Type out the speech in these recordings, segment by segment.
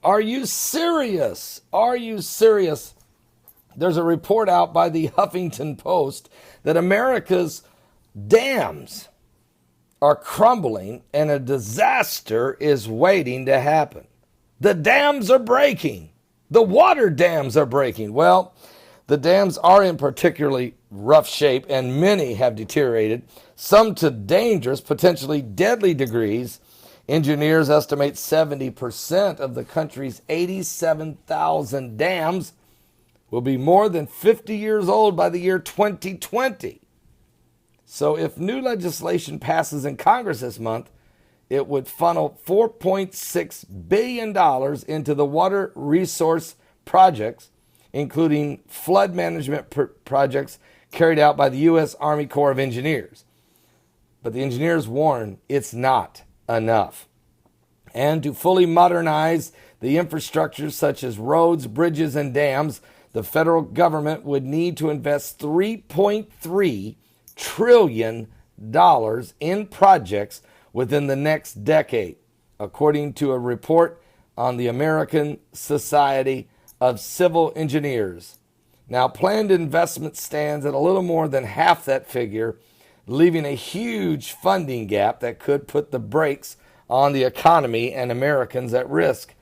Are you serious? Are you serious? There's a report out by the Huffington Post that America's dams are crumbling and a disaster is waiting to happen. The dams are breaking. The water dams are breaking. Well, the dams are in particularly rough shape and many have deteriorated, some to dangerous, potentially deadly degrees. Engineers estimate 70% of the country's 87,000 dams will be more than 50 years old by the year 2020. So if new legislation passes in Congress this month, it would funnel $4.6 billion into the water resource projects, including flood management projects carried out by the U.S. Army Corps of Engineers. But the engineers warn it's not enough. And to fully modernize the infrastructure such as roads, bridges, and dams, the federal government would need to invest $3.3 trillion in projects within the next decade, according to a report on the American Society of Civil Engineers. Now, planned investment stands at a little more than half that figure, leaving a huge funding gap that could put the brakes on the economy and Americans at risk.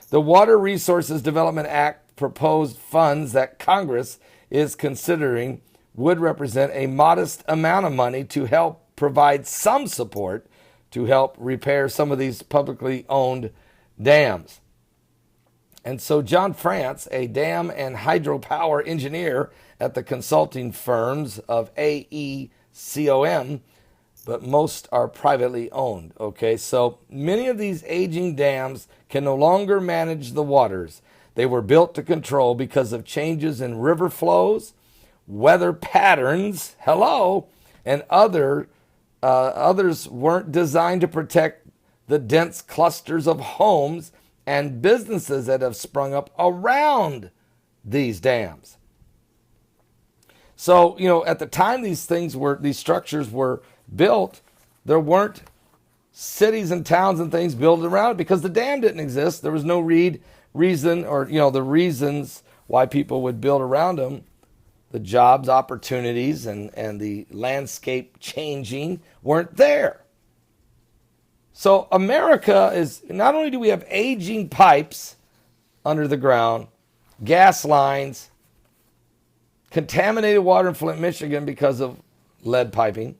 The Water Resources Development Act proposed funds that Congress is considering would represent a modest amount of money to help provide some support to help repair some of these publicly owned dams. And so John France, a dam and hydropower engineer at the consulting firms of AECOM, but most are privately owned. Okay, so many of these aging dams can no longer manage the waters they were built to control because of changes in river flows, weather patterns, and others weren't designed to protect the dense clusters of homes and businesses that have sprung up around these dams. So, at the time these structures were built, there weren't cities and towns and things built around it because the dam didn't exist. There was no reason or the reasons why people would build around them. The jobs, opportunities, and the landscape changing weren't there. So America is, not only do we have aging pipes under the ground, gas lines, contaminated water in Flint, Michigan because of lead piping,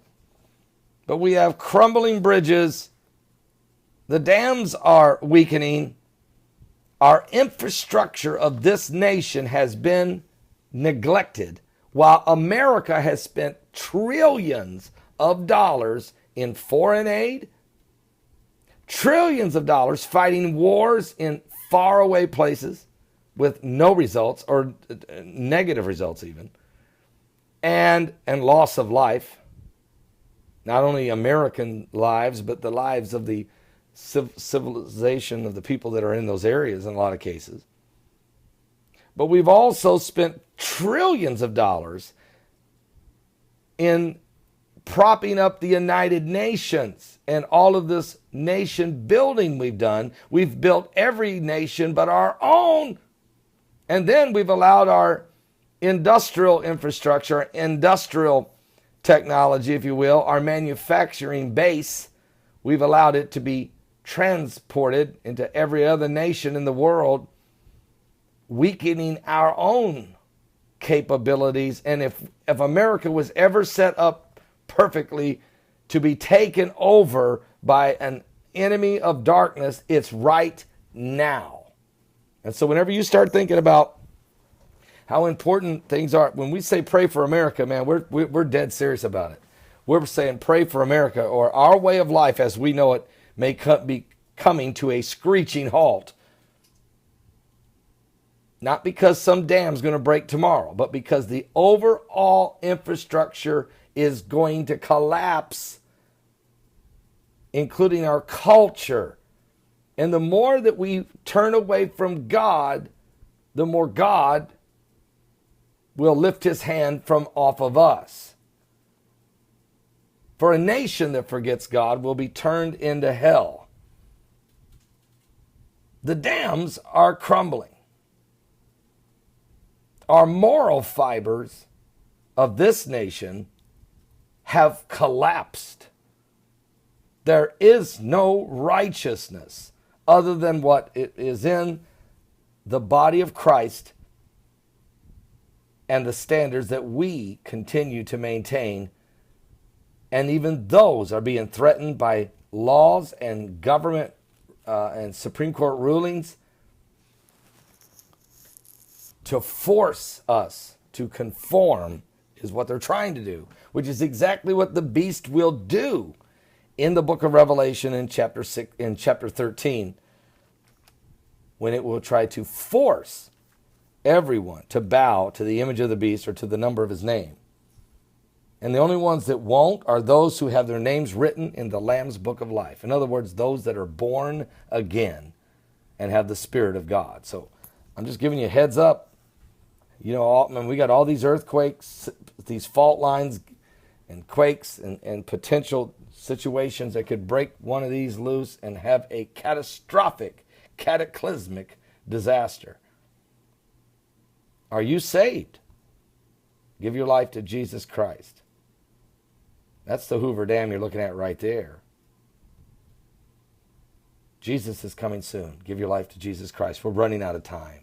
but we have crumbling bridges. The dams are weakening. Our infrastructure of this nation has been neglected, while America has spent trillions of dollars in foreign aid, trillions of dollars fighting wars in faraway places with no results or negative results even, and loss of life, not only American lives, but the lives of the civilization of the people that are in those areas in a lot of cases. But we've also spent trillions of dollars in propping up the United Nations and all of this nation building we've done. We've built every nation but our own. And then we've allowed our industrial infrastructure, industrial technology, if you will, our manufacturing base, we've allowed it to be transported into every other nation in the world, weakening our own capabilities. And if America was ever set up perfectly to be taken over by an enemy of darkness, it's right now. And so whenever you start thinking about how important things are, when we say pray for America, man, we're dead serious about it. We're saying pray for America, or our way of life as we know it may be coming to a screeching halt. Not because some dam's going to break tomorrow, but because the overall infrastructure is going to collapse, including our culture. And the more that we turn away from God, the more God will lift his hand from off of us. For a nation that forgets God will be turned into hell. The dams are crumbling. Our moral fibers of this nation have collapsed. There is no righteousness other than what it is in the body of Christ and the standards that we continue to maintain. And even those are being threatened by laws and government and Supreme Court rulings to force us to conform, is what they're trying to do, which is exactly what the beast will do in the book of Revelation in chapter 13, when it will try to force everyone to bow to the image of the beast or to the number of his name. And the only ones that won't are those who have their names written in the Lamb's book of life. In other words, those that are born again and have the Spirit of God. So I'm just giving you a heads up. You know, we got all these earthquakes, these fault lines and quakes and potential situations that could break one of these loose and have a catastrophic, cataclysmic disaster. Are you saved? Give your life to Jesus Christ. That's the Hoover Dam you're looking at right there. Jesus is coming soon. Give your life to Jesus Christ. We're running out of time.